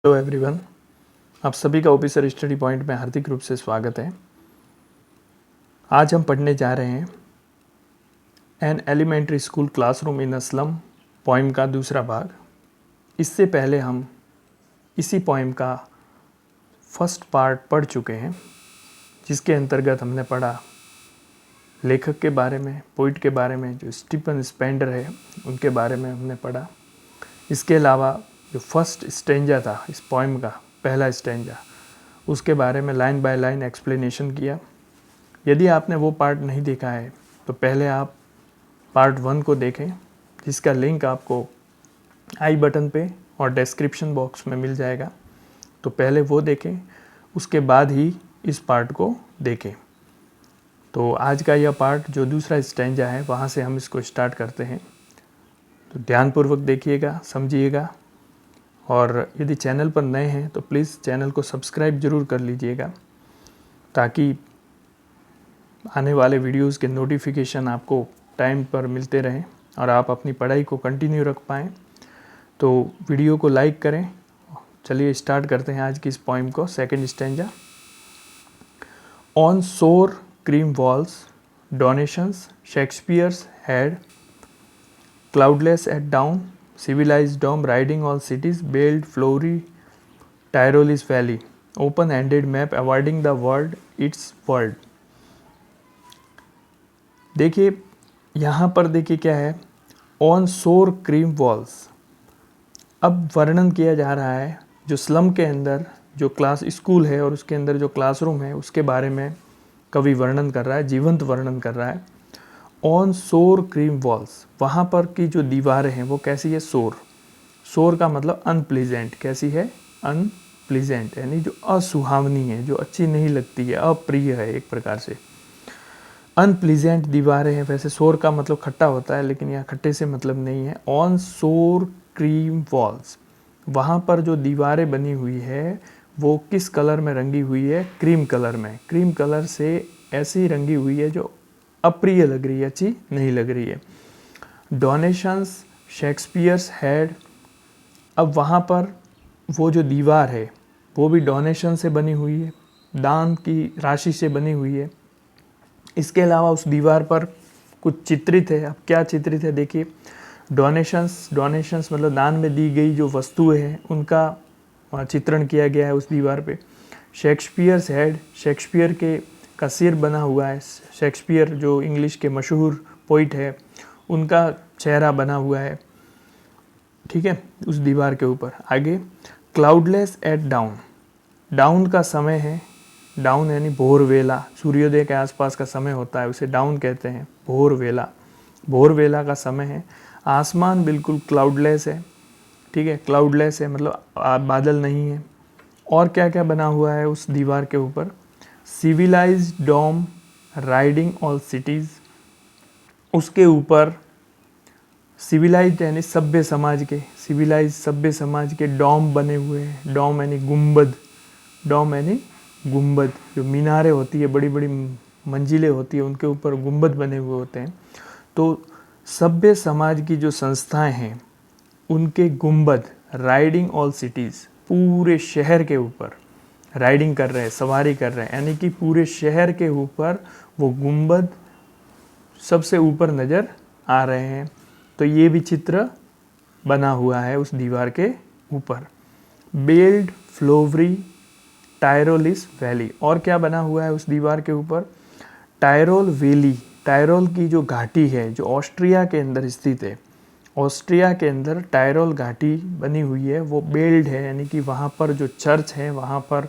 Hello everyone, आप सभी का ऑफिसर स्टडी पॉइंट में हार्दिक रूप से स्वागत है। आज हम पढ़ने जा रहे हैं an elementary school classroom in a slum poem का दूसरा भाग। इससे पहले हम इसी पोइम का फर्स्ट पार्ट पढ़ चुके हैं, जिसके अंतर्गत हमने पढ़ा लेखक के बारे में, पोइट के बारे में, जो स्टीफन स्पेंडर है उनके बारे में हमने पढ़ा। इसके अलावा जो फर्स्ट स्टेंजा था इस पोइम का, पहला स्टेंजा, उसके बारे में लाइन बाय लाइन एक्सप्लेनेशन किया। यदि आपने वो पार्ट नहीं देखा है तो पहले आप पार्ट 1 को देखें, जिसका लिंक आपको आई बटन पे और डिस्क्रिप्शन बॉक्स में मिल जाएगा। तो पहले वो देखें, उसके बाद ही इस पार्ट को देखें। तो आज का यह पार्ट जो दूसरा स्टेंजा है, वहाँ से हम इसको स्टार्ट करते हैं। तो ध्यानपूर्वक देखिएगा, समझिएगा, और यदि चैनल पर नए हैं तो प्लीज़ चैनल को सब्सक्राइब ज़रूर कर लीजिएगा, ताकि आने वाले वीडियोस के नोटिफिकेशन आपको टाइम पर मिलते रहें और आप अपनी पढ़ाई को कंटिन्यू रख पाएँ। तो वीडियो को लाइक करें। चलिए स्टार्ट करते हैं आज की इस पोइम को। Second stanza. ऑन सोर cream walls donations Shakespeare's had cloudless at dawn, civilized dome riding all cities, bailed flowery Tyrolis valley, open-ended map avoiding the world its world। देखिए यहाँ पर, देखिए क्या है, ऑन सोर क्रीम वॉल्स। अब वर्णन किया जा रहा है जो स्लम के अंदर जो क्लास स्कूल है और उसके अंदर जो क्लासरूम है उसके बारे में कवि वर्णन कर रहा है, जीवंत वर्णन कर रहा है। ऑन सोर क्रीम वॉल्स, वहाँ पर की जो दीवारें हैं वो कैसी है? सोर। सोर का मतलब अनप्लीजेंट। कैसी है? अनप्लीजेंट, यानी जो असुहावनी है, जो अच्छी नहीं लगती है, अप्रिय है एक प्रकार से। अनप्लीजेंट दीवारें हैं। वैसे सोर का मतलब खट्टा होता है, लेकिन यहाँ खट्टे से मतलब नहीं है। ऑन सोर क्रीम वॉल्स, वहाँ पर जो दीवारें बनी हुई है वो किस कलर में रंगी हुई है? क्रीम कलर में। क्रीम कलर से ऐसी रंगी हुई है जो अप्रिय लग रही है, अच्छी नहीं लग रही है। डोनेशंस शेक्सपियर्स हैड, अब वहाँ पर वो जो दीवार है वो भी डोनेशन से बनी हुई है, दान की राशि से बनी हुई है। इसके अलावा उस दीवार पर कुछ चित्रित है। अब क्या चित्रित है देखिए। डोनेशंस मतलब दान में दी गई जो वस्तुएं हैं उनका चित्रण किया गया है उस दीवार पे। शेक्सपियर्स हैड, शेक्सपियर के का सिर बना हुआ है। शेक्सपियर जो इंग्लिश के मशहूर पोइट है, उनका चेहरा बना हुआ है, ठीक है, उस दीवार के ऊपर। आगे, क्लाउडलेस एट डाउन, डाउन का समय है। डाउन यानी भोर वेला, सूर्योदय के आसपास का समय होता है, उसे डाउन कहते हैं। भोर वेला, भोर वेला का समय है। आसमान बिल्कुल क्लाउडलेस है, ठीक है, क्लाउडलेस है मतलब बादल नहीं है। और क्या क्या बना हुआ है उस दीवार के ऊपर? सिविलाइज्ड डोम राइडिंग ऑल सिटीज़, उसके ऊपर सिविलाइज्ड यानी सभ्य समाज के, सिविलाइज सभ्य समाज के डोम बने हुए हैं। डोम यानी गुंबद, डोम यानी गुंबद, जो मीनारें होती है, बड़ी बड़ी मंजिलें होती है, उनके ऊपर गुंबद बने हुए होते हैं। तो सभ्य समाज की जो संस्थाएं हैं उनके गुंबद राइडिंग ऑल सिटीज़, पूरे शहर के ऊपर राइडिंग कर रहे हैं, सवारी कर रहे हैं, यानी कि पूरे शहर के ऊपर वो गुंबद सबसे ऊपर नज़र आ रहे हैं। तो ये भी चित्र बना हुआ है उस दीवार के ऊपर। बेल्ड फ्लोवरी टायरोलिस वैली, और क्या बना हुआ है उस दीवार के ऊपर? टायरोल वैली, टायरोल की जो घाटी है जो ऑस्ट्रिया के अंदर स्थित है, ऑस्ट्रिया के अंदर टायरोल घाटी बनी हुई है, वो बेल्ड है, यानी कि वहाँ पर जो चर्च है वहाँ पर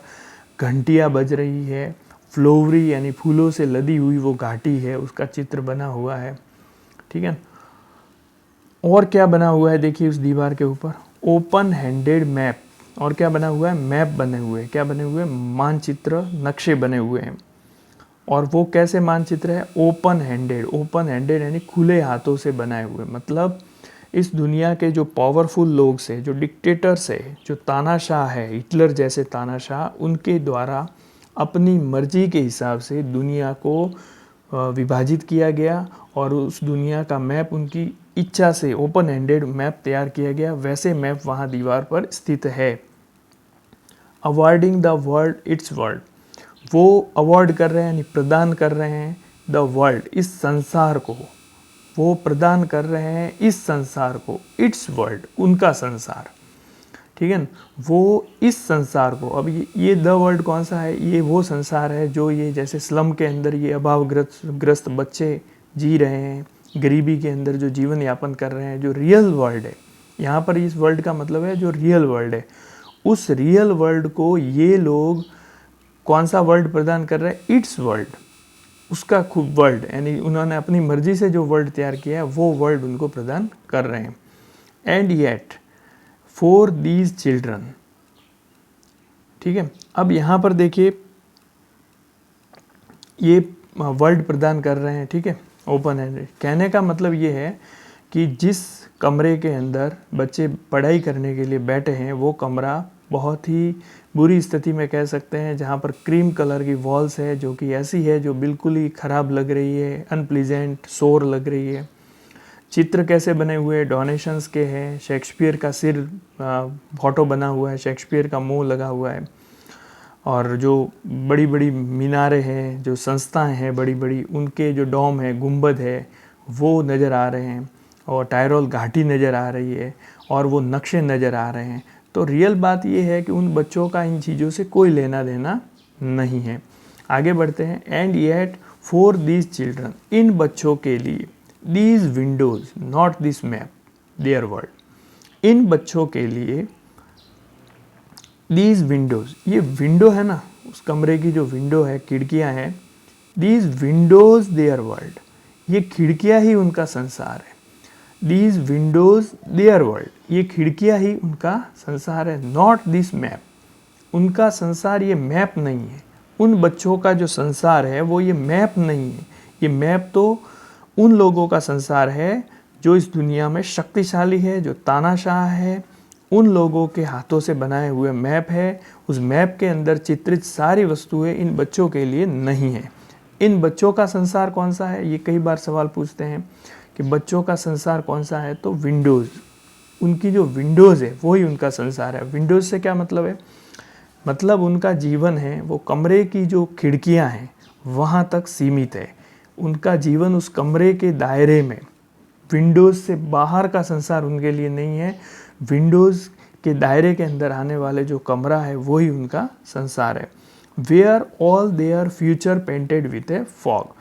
घंटियाँ बज रही है। फ्लोवरी यानी फूलों से लदी हुई वो घाटी है, उसका चित्र बना हुआ है, ठीक है। और क्या बना हुआ है देखिए उस दीवार के ऊपर? ओपन हैंडेड मैप, और क्या बना हुआ है? मैप बने हुए हैं। क्या बने हुए हैं? मानचित्र, नक्शे बने हुए हैं। और वो कैसे मानचित्र है? ओपन हैंडेड, ओपन हैंडेड यानी खुले हाथों से बनाए हुए। मतलब इस दुनिया के जो पावरफुल लोग से, जो डिक्टेटर्स है, जो तानाशाह है, हिटलर जैसे तानाशाह, उनके द्वारा अपनी मर्जी के हिसाब से दुनिया को विभाजित किया गया और उस दुनिया का मैप उनकी इच्छा से ओपन हैंडेड मैप तैयार किया गया। वैसे मैप वहाँ दीवार पर स्थित है। Awarding the world it's world, वो अवॉर्ड कर रहे हैं यानी प्रदान कर रहे हैं द वर्ल्ड इस संसार को, वो प्रदान कर रहे हैं इस संसार को, इट्स वर्ल्ड उनका संसार, ठीक है ना। वो इस संसार को, अब ये द वर्ल्ड कौन सा है, ये वो संसार है जो ये जैसे स्लम के अंदर ये अभावग्रस्त बच्चे जी रहे हैं, गरीबी के अंदर जो जीवन यापन कर रहे हैं, जो रियल वर्ल्ड है, यहाँ पर इस वर्ल्ड का मतलब है जो रियल वर्ल्ड है, उस रियल वर्ल्ड को ये लोग कौन सा वर्ल्ड प्रदान कर रहे हैं, इट्स वर्ल्ड, उसका खूब वर्ल्ड, यानी उन्होंने अपनी मर्जी से जो वर्ल्ड तैयार किया है वो वर्ल्ड उनको प्रदान कर रहे हैं। And yet for these children, ठीक है। अब यहाँ पर देखिए ये वर्ल्ड प्रदान कर रहे हैं, ठीक है, ओपन हैंडेड। कहने का मतलब ये है कि जिस कमरे के अंदर बच्चे पढ़ाई करने के लिए बैठे हैं वो कमरा बहुत ही बुरी स्थिति में कह सकते हैं, जहाँ पर क्रीम कलर की वॉल्स है जो कि ऐसी है जो बिल्कुल ही ख़राब लग रही है, अनप्लीजेंट शोर लग रही है। चित्र कैसे बने हुए, डोनेशंस के हैं, शेक्सपियर का सिर फोटो बना हुआ है, शेक्सपियर का मुंह लगा हुआ है, और जो बड़ी बड़ी मीनारें हैं, जो संस्थाएं हैं बड़ी बड़ी, उनके जो डोम है, गुंबद है, वो नज़र आ रहे हैं, और टायरोल घाटी नज़र आ रही है, और वो नक्शे नज़र आ रहे हैं। तो रियल बात ये है कि उन बच्चों का इन चीज़ों से कोई लेना देना नहीं है। आगे बढ़ते हैं। And yet for these children, इन बच्चों के लिए, these windows not this map their world, इन बच्चों के लिए दीज विंडोज़, ये विंडो है ना, उस कमरे की जो विंडो है, खिड़कियां हैं, दीज विंडोज़ देयर वर्ल्ड, ये खिड़कियां ही उनका संसार है। दीज विंडोज़ देयर वर्ल्ड, ये खिड़कियां ही उनका संसार है। नॉट दिस मैप, उनका संसार ये मैप नहीं है। उन बच्चों का जो संसार है वो ये मैप नहीं है। ये मैप तो उन लोगों का संसार है जो इस दुनिया में शक्तिशाली है, जो तानाशाह है, उन लोगों के हाथों से बनाए हुए मैप है। उस मैप के अंदर चित्रित सारी वस्तुएं इन बच्चों के लिए नहीं है। इन बच्चों का संसार कौन सा है, ये कई बार सवाल पूछते हैं कि बच्चों का संसार कौन सा है, तो विंडोज़, उनकी जो विंडोज़ है वही उनका संसार है। विंडोज़ से क्या मतलब है, मतलब उनका जीवन है वो कमरे की जो खिड़कियां हैं वहाँ तक सीमित है। उनका जीवन उस कमरे के दायरे में, विंडोज़ से बाहर का संसार उनके लिए नहीं है। विंडोज़ के दायरे के अंदर आने वाले जो कमरा है वही उनका संसार है। Where all their future painted with a fog,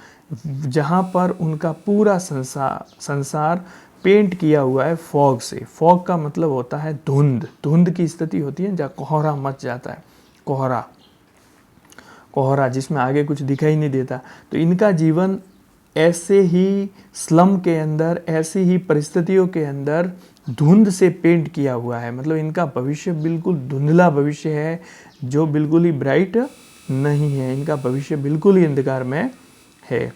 जहाँ पर उनका पूरा संसार पेंट किया हुआ है फॉग से। फॉग का मतलब होता है धुंध, धुंध की स्थिति होती है जहाँ कोहरा मच जाता है, कोहरा जिसमें आगे कुछ दिखाई नहीं देता। तो इनका जीवन ऐसे ही स्लम के अंदर, ऐसी ही परिस्थितियों के अंदर धुंध से पेंट किया हुआ है। मतलब इनका भविष्य बिल्कुल धुंधला भविष्य है जो बिल्कुल ही ब्राइट नहीं है। इनका भविष्य बिल्कुल ही अंधकार में है।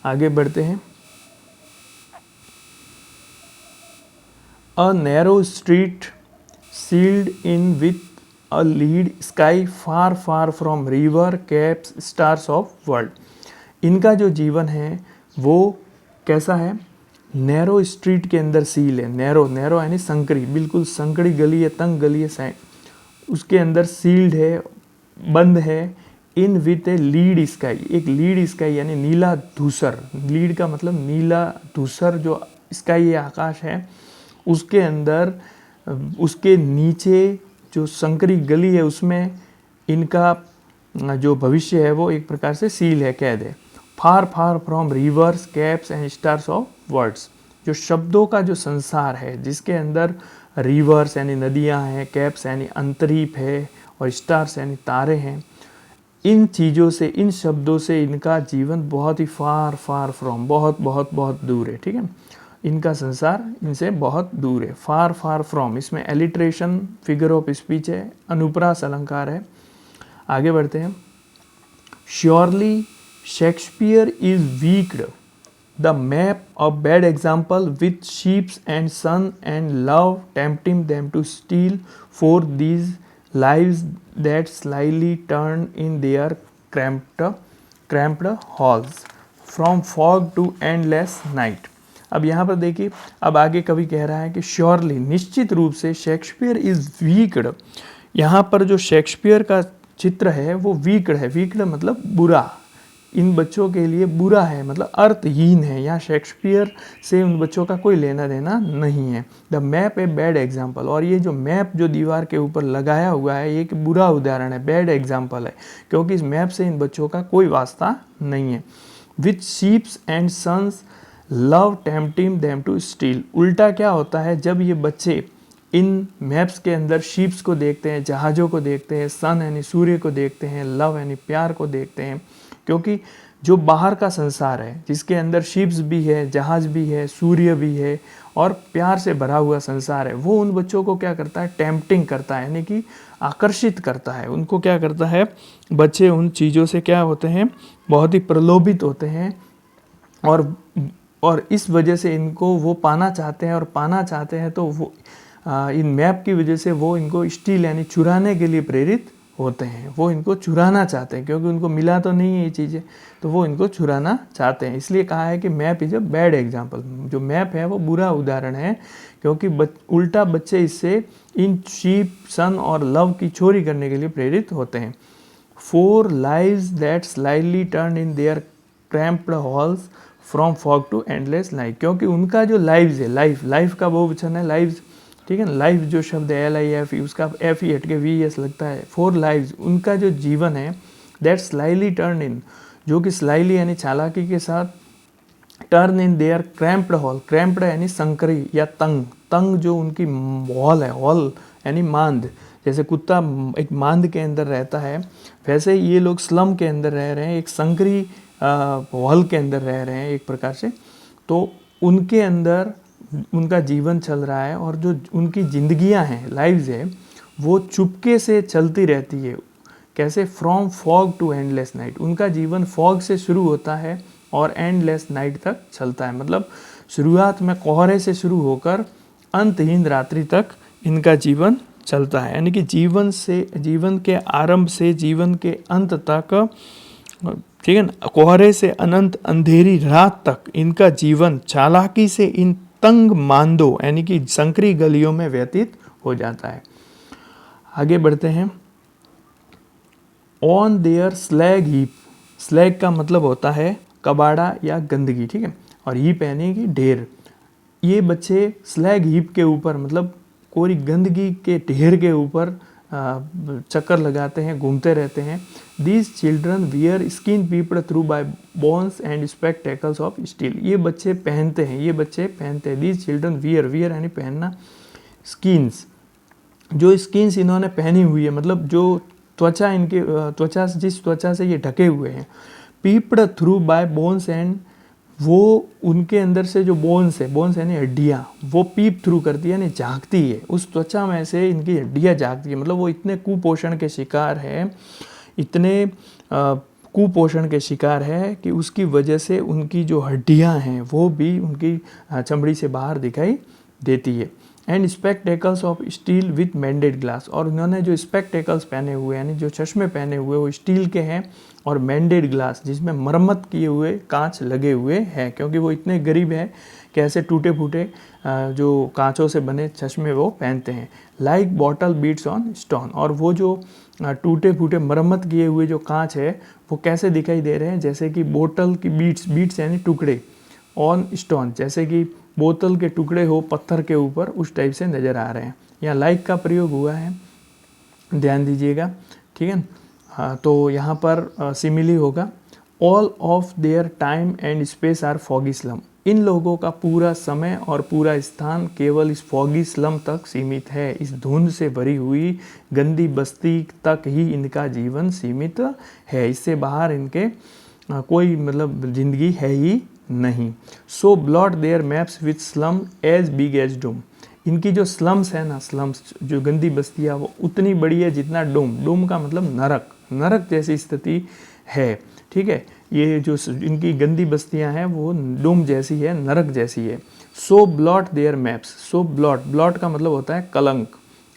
आगे बढ़ते हैं। A narrow street sealed in with a lead sky far far from river, caps, stars of world. इनका जो जीवन है वो कैसा है, नैरो स्ट्रीट के अंदर सील है। नैरो, नैरो यानी संकरी, बिल्कुल संकड़ी गली है, तंग गली है, साइड उसके अंदर सील्ड है, बंद है। In with a lead sky, एक लीड स्काई यानी नीला धूसर, लीड का मतलब नीला धूसर, जो स्काई आकाश है उसके अंदर, उसके नीचे जो संकरी गली है उसमें इनका जो भविष्य है वो एक प्रकार से सील है, कैद है। Far far from rivers, caps and stars of words, जो शब्दों का जो संसार है जिसके अंदर रिवर्स यानी नदियां हैं, कैप्स यानी अंतरीप है, और स्टार्स यानी तारे हैं। इन चीज़ों से, इन शब्दों से इनका जीवन बहुत ही फार फार फ्रॉम, बहुत बहुत बहुत दूर है। ठीक है, इनका संसार इनसे बहुत दूर है। फार फार फ्रॉम, इसमें एलिट्रेशन, फिगर ऑफ स्पीच है, अनुप्रास अलंकार है। आगे बढ़ते हैं। Surely Shakespeare is wicked the map a bad example with sheeps and sun and love tempting them to steal for these lives that slyly turn in their cramped halls from fog to endless night. अब यहाँ पर देखिए, अब आगे कवि कह रहा है कि श्योरली, निश्चित रूप से, शेक्सपियर इज वीक्ड, यहाँ पर जो शेक्सपियर का चित्र है वो वीक्ड है, वीक्ड मतलब बुरा, इन बच्चों के लिए बुरा है, मतलब अर्थहीन है। यहाँ शेक्सपियर से उन बच्चों का कोई लेना देना नहीं है। The map a bad example, और ये जो मैप जो दीवार के ऊपर लगाया हुआ है ये एक बुरा उदाहरण है, बैड एग्जाम्पल है, क्योंकि इस मैप से इन बच्चों का कोई वास्ता नहीं है। With sheeps and suns love tempting them to steal, उल्टा क्या होता है जब ये बच्चे इन मैप्स के अंदर शीप्स को देखते हैं, जहाज़ों को देखते हैं, सन यानी सूर्य को देखते हैं, लव यानी प्यार को देखते हैं, क्योंकि जो बाहर का संसार है जिसके अंदर शिप्स भी है, जहाज भी है, सूर्य भी है और प्यार से भरा हुआ संसार है, वो उन बच्चों को क्या करता है, टेम्पटिंग करता है, यानी कि आकर्षित करता है। उनको क्या करता है, बच्चे उन चीज़ों से क्या होते हैं, बहुत ही प्रलोभित होते हैं और इस वजह से इनको वो पाना चाहते हैं, और पाना चाहते हैं तो वो इन मैप की वजह से वो इनको स्टील यानी चुराने के लिए प्रेरित होते हैं। वो इनको चुराना चाहते हैं, क्योंकि उनको मिला तो नहीं है ये चीज़ें, तो वो इनको चुराना चाहते हैं। इसलिए कहा है कि map is a bad example, जो मैप है वो बुरा उदाहरण है, क्योंकि उल्टा बच्चे इससे इन शीप, सन और लव की चोरी करने के लिए प्रेरित होते हैं। 4 lives that slightly turn in their cramped halls from fog to endless night, क्योंकि उनका जो लाइव्स है, लाइफ का बहुवचन है लाइव्स, ठीक है ना। लाइफ जो शब्द है LIFE, उसका F ही हट के VS लगता है। 4 lives, उनका जो जीवन है, दैट स्लाइली टर्न इन, जो कि स्लाइली यानी चालाकी के साथ, turn in their cramped hall, cramped यानी संकरी या तंग जो उनकी हॉल है, हॉल यानी मांद, जैसे कुत्ता एक मांद के अंदर रहता है, वैसे ये लोग स्लम के अंदर रह रहे हैं, एक संकरी हॉल के अंदर रह रहे हैं एक प्रकार से। तो उनके अंदर उनका जीवन चल रहा है, और जो उनकी ज़िंदगियां हैं, लाइव्स है, वो चुपके से चलती रहती है। कैसे, from fog to endless night, उनका जीवन फॉग से शुरू होता है और एंडलेस नाइट तक चलता है, मतलब शुरुआत में कोहरे से शुरू होकर अंतहीन रात्रि तक इनका जीवन चलता है। यानी कि जीवन के आरंभ से जीवन के अंत तक, ठीक है ना, कोहरे से अनंत अंधेरी रात तक इनका जीवन चालाकी से इन तंग मांदो यानी कि संकरी गलियों में व्यतीत हो जाता है। आगे बढ़ते हैं। On their slag heap, slag का मतलब होता है कबाड़ा या गंदगी, ठीक है, और हीप यानी कि ढेर। ये बच्चे स्लैग हीप के ऊपर, मतलब कोई गंदगी के ढेर के ऊपर चक्कर लगाते हैं, घूमते रहते हैं। These children wear skin peeped through bye bones and spectacles of steel, ये बच्चे पहनते हैं। दीज चिल्ड्रन वियर यानी पहनना, स्किन्स, जो स्किन्स इन्होंने पहनी हुई है, मतलब जो त्वचा इनके जिस त्वचा से ये ढके हुए हैं, peeped through bye bones and, वो उनके अंदर से जो बोन्स यानी हड्डियाँ, वो पीप थ्रू करती है यानी झांकती है, उस त्वचा में से इनकी हड्डियाँ झांकती है। मतलब वो इतने कुपोषण के शिकार है, इतने कुपोषण के शिकार है कि उसकी वजह से उनकी जो हड्डियाँ हैं वो भी उनकी चमड़ी से बाहर दिखाई देती है। And spectacles of steel with mended glass, और उन्होंने जो स्पेक्टेकल्स पहने हुए यानी जो चश्मे पहने हुए वो स्टील के हैं, और मैंडेड ग्लास जिसमें मरम्मत किए हुए कांच लगे हुए हैं, क्योंकि वो इतने गरीब हैं कि ऐसे टूटे फूटे जो कांचों से बने चश्मे वो पहनते हैं। Like bottle bits on stone, और वो जो टूटे फूटे मरम्मत किए हुए जो कांच है वो कैसे दिखाई दे रहे हैं, जैसे कि बोतल की बीट्स यानी टुकड़े, ऑन स्टोन, जैसे कि बोतल के टुकड़े हो पत्थर के ऊपर, उस टाइप से नज़र आ रहे हैं। यहाँ लाइक का प्रयोग हुआ है, ध्यान दीजिएगा, ठीक है। हाँ, तो यहाँ पर सिमिली होगा। All of their time and space are foggy slum, इन लोगों का पूरा समय और पूरा स्थान केवल इस फॉगी स्लम तक सीमित है। इस धुंध से भरी हुई गंदी बस्ती तक ही इनका जीवन सीमित है, इससे बाहर इनके कोई मतलब ज़िंदगी है ही नहीं। So blot their maps with slum as big as doom, इनकी जो स्लम्स है ना, स्लम्स जो गंदी बस्तियाँ, वो उतनी बड़ी है जितना डूम का मतलब नरक जैसी स्थिति है, ठीक है। ये जो इनकी गंदी बस्तियां हैं वो डूम जैसी है, नरक जैसी है। So blot their maps, so blot का मतलब होता है कलंक,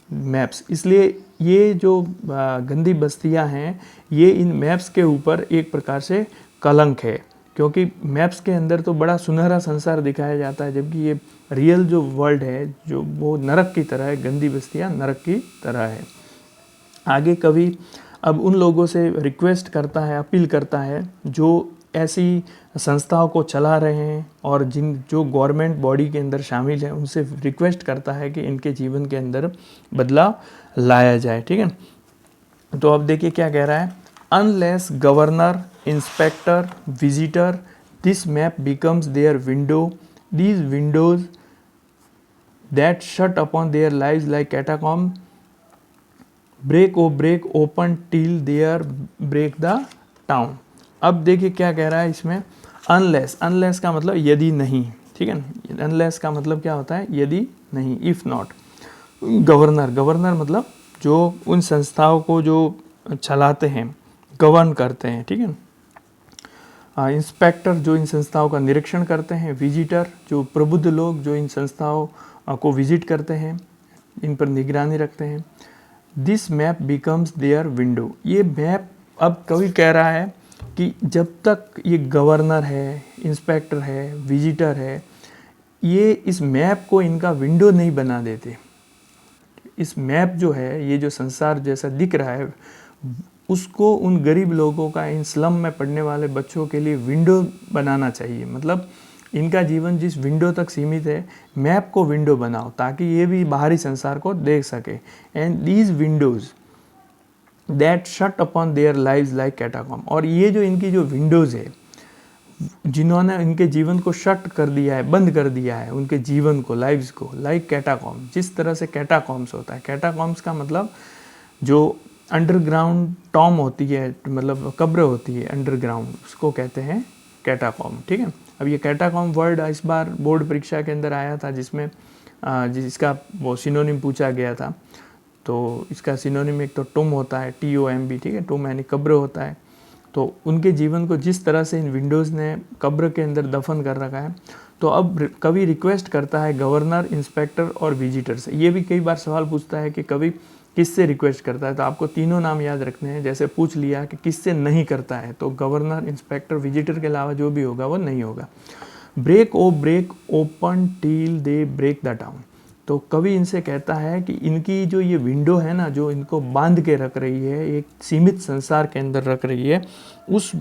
मैप्स, इसलिए ये जो गंदी बस्तियां हैं ये इन मैप्स के ऊपर एक प्रकार से कलंक है, क्योंकि मैप्स के अंदर तो बड़ा सुनहरा संसार दिखाया जाता है, जबकि ये रियल जो वर्ल्ड है जो वो नरक की तरह है, गंदी बस्तियां नरक की तरह है। आगे कवि अब उन लोगों से रिक्वेस्ट करता है, अपील करता है जो ऐसी संस्थाओं को चला रहे हैं और जो गवर्नमेंट बॉडी के अंदर शामिल हैं, उनसे रिक्वेस्ट करता है कि इनके जीवन के अंदर बदलाव लाया जाए। ठीक है, तो अब देखिए क्या कह रहा है, unless governor, inspector, visitor, this map becomes their window, these windows that shut upon their lives like catacomb, break open till their break the town. अब देखिए क्या कह रहा है इसमें, अनलेस का मतलब यदि नहीं। ठीक है, अनलेस का मतलब क्या होता है, यदि नहीं, इफ नॉट। गवर्नर मतलब जो उन संस्थाओं को जो चलाते हैं, गवर्न करते हैं। ठीक है, इंस्पेक्टर जो इन संस्थाओं का निरीक्षण करते हैं, विजिटर जो प्रबुद्ध लोग जो इन संस्थाओं को विजिट करते हैं, इन पर निगरानी रखते हैं। This map becomes their window, ये मैप, अब कवि कह रहा है कि जब तक ये गवर्नर है, इंस्पेक्टर है, विजिटर है, ये इस मैप को इनका विंडो नहीं बना देते। इस मैप जो है, ये जो संसार जैसा दिख रहा है, उसको उन गरीब लोगों का, इन स्लम में पढ़ने वाले बच्चों के लिए विंडो बनाना चाहिए। मतलब इनका जीवन जिस विंडो तक सीमित है, मैप को विंडो बनाओ ताकि ये भी बाहरी संसार को देख सके। And these windows that shut upon their lives like catacomb, और ये जो इनकी जो विंडोज़ है, जिन्होंने इनके जीवन को शट कर दिया है, बंद कर दिया है, उनके जीवन को, लाइव्स को, लाइक कैटाकॉम्ब, जिस तरह से कैटाकॉम्ब्स होता है। कैटाकॉम्ब्स का मतलब जो अंडरग्राउंड टॉम होती है, मतलब कब्र होती है अंडरग्राउंड, उसको कहते हैं कैटाकॉम्ब। ठीक है, अब ये कैटाकॉम्ब वर्ड इस बार बोर्ड परीक्षा के अंदर आया था, जिसमें जिसका वो सिनोनिम पूछा गया था। तो इसका सिनोनिम एक तो टुम होता है, TOMB। ठीक है, टुम यानी कब्र होता है। तो उनके जीवन को जिस तरह से इन विंडोज़ ने कब्र के अंदर दफन कर रखा है, तो अब कवि रिक्वेस्ट करता है गवर्नर, इंस्पेक्टर और विजिटर से। ये भी कई बार सवाल पूछता है कि कवि किससे रिक्वेस्ट करता है, तो आपको तीनों नाम याद रखने हैं। जैसे पूछ लिया कि किससे नहीं करता है, तो गवर्नर, इंस्पेक्टर, विजिटर के अलावा जो भी होगा वो नहीं होगा। Break open till they break the town, तो कवि इनसे कहता है कि इनकी जो ये विंडो है ना, जो इनको बांध के रख रही है, एक सीमित संसार के अंदर रख रही है, उस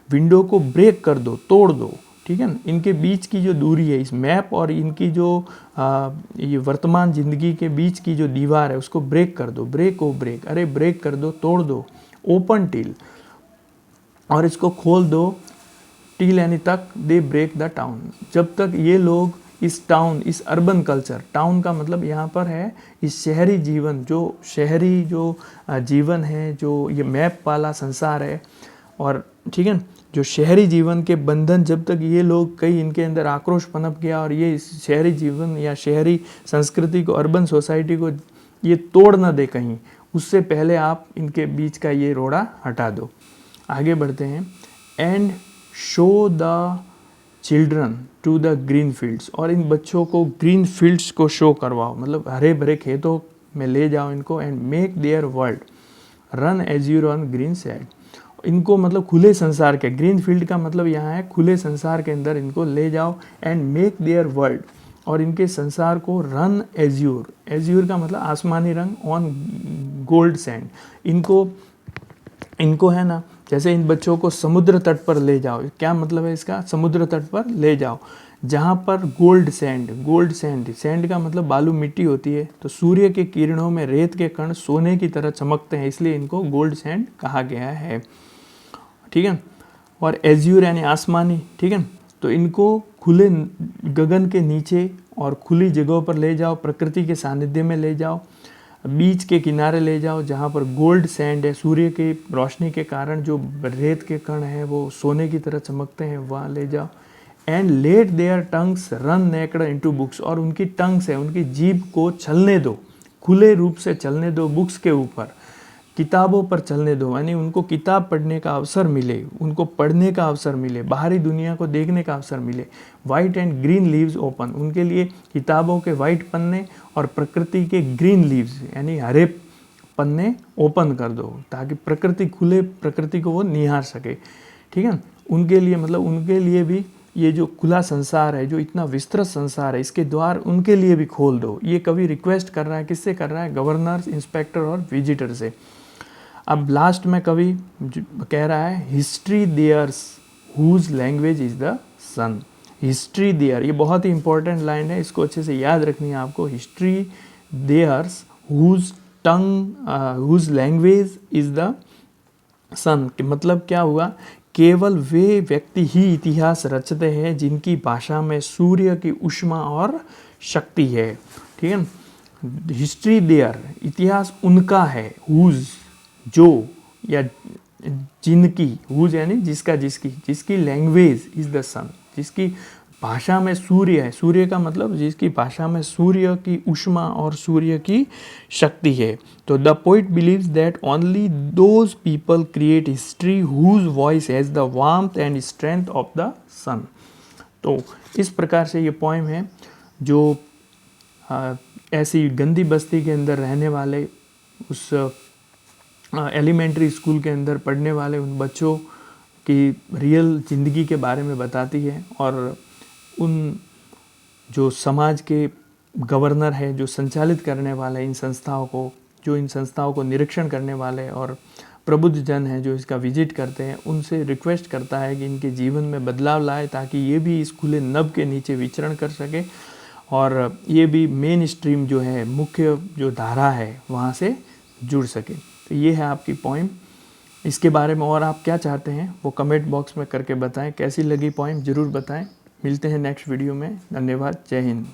विंडो को ब्रेक कर दो, तोड़ दो। ठीक है ना, इनके बीच की जो दूरी है, इस मैप और इनकी जो ये वर्तमान ज़िंदगी के बीच की जो दीवार है, उसको ब्रेक कर दो। ब्रेक, अरे ब्रेक कर दो, तोड़ दो। ओपन टिल, और इसको खोल दो, टिल यानी तक, दे ब्रेक द टाउन, जब तक ये लोग इस टाउन, इस अर्बन कल्चर, टाउन का मतलब यहाँ पर है इस शहरी जीवन, जो शहरी जो जीवन है, जो ये मैप वाला संसार है, और ठीक है, जो शहरी जीवन के बंधन, जब तक ये लोग, कई इनके अंदर आक्रोश पनप गया और ये इस शहरी जीवन या शहरी संस्कृति को, अर्बन सोसाइटी को ये तोड़ ना दे कहीं, उससे पहले आप इनके बीच का ये रोड़ा हटा दो। आगे बढ़ते हैं। And show the children to the green fields, और इन बच्चों को ग्रीन फील्ड्स को शो करवाओ, मतलब हरे भरे खेतों में ले जाओ इनको। And make their world run Azure on green sand, इनको मतलब खुले संसार के, ग्रीन फील्ड का मतलब यहाँ है खुले संसार के अंदर इनको ले जाओ। एंड मेक देयर वर्ल्ड, और इनके संसार को रन एज्यूर, एज्यूर का मतलब आसमानी रंग, ऑन गोल्ड सैंड, इनको है ना, जैसे इन बच्चों को समुद्र तट पर ले जाओ। क्या मतलब है इसका, समुद्र तट पर ले जाओ जहाँ पर गोल्ड सैंड, सैंड का मतलब बालू, मिट्टी होती है। तो सूर्य के किरणों में रेत के कण सोने की तरह चमकते हैं, इसलिए इनको गोल्ड सैंड कहा गया है। ठीक है, और एज्यूर यानी आसमानी। ठीक है, तो इनको खुले गगन के नीचे और खुली जगहों पर ले जाओ, प्रकृति के सानिध्य में ले जाओ, बीच के किनारे ले जाओ जहाँ पर गोल्ड सैंड है, सूर्य की रोशनी के कारण जो रेत के कण हैं वो सोने की तरह चमकते हैं, वहाँ ले जाओ। And let their tongues run naked into books, और उनकी टंग्स है, उनकी जीभ को चलने दो, खुले रूप से चलने दो, बुक्स के ऊपर, किताबों पर चलने दो, यानी उनको किताब पढ़ने का अवसर मिले, उनको पढ़ने का अवसर मिले, बाहरी दुनिया को देखने का अवसर मिले। White and green leaves open, उनके लिए किताबों के वाइट पन्ने और प्रकृति के ग्रीन लीव्स यानी हरे पन्ने ओपन कर दो, ताकि प्रकृति खुले, प्रकृति को वो निहार सके। ठीक है, उनके लिए, मतलब उनके लिए भी ये जो खुला संसार है, जो इतना विस्तृत संसार है, इसके द्वार उनके लिए भी खोल दो। ये कवि रिक्वेस्ट कर रहा है, किससे कर रहा है, गवर्नर्स, इंस्पेक्टर और विजिटर से। अब लास्ट में कवि कह रहा है history theirs whose language is the sun. History their, ये बहुत ही इंपॉर्टेंट लाइन है, इसको अच्छे से याद रखनी है आपको। History theirs whose whose language is the sun, मतलब क्या हुआ, केवल वे व्यक्ति ही इतिहास रचते हैं जिनकी भाषा में सूर्य की ऊष्मा और शक्ति है। ठीक है, हिस्ट्री देयर, इतिहास उनका है, हुज जो या जिनकी, हुज यानी जिसका, जिसकी लैंग्वेज इज द सन, जिसकी भाषा में सूर्य है, सूर्य का मतलब जिसकी भाषा में सूर्य की ऊष्मा और सूर्य की शक्ति है। तो the poet believes that only those people create history whose voice has the warmth and strength of the sun. तो इस प्रकार से ये पोएम है जो ऐसी गंदी बस्ती के अंदर रहने वाले, उस एलिमेंट्री स्कूल के अंदर पढ़ने वाले उन बच्चों की रियल ज़िंदगी के बारे में बताती है, और उन जो समाज के गवर्नर है, जो संचालित करने वाले इन संस्थाओं को, जो इन संस्थाओं को निरीक्षण करने वाले और प्रबुद्ध जन हैं जो इसका विजिट करते हैं, उनसे रिक्वेस्ट करता है कि इनके जीवन में बदलाव लाए ताकि ये भी इस खुले नभ के नीचे विचरण कर सके और ये भी मेन स्ट्रीम जो है, मुख्य जो धारा है, वहाँ से जुड़ सके। तो ये है आपकी पोइम। इसके बारे में और आप क्या चाहते हैं वो कमेंट बॉक्स में करके बताएं। कैसी लगी पोइम ज़रूर बताएं। मिलते हैं नेक्स्ट वीडियो में। धन्यवाद। जय हिंद।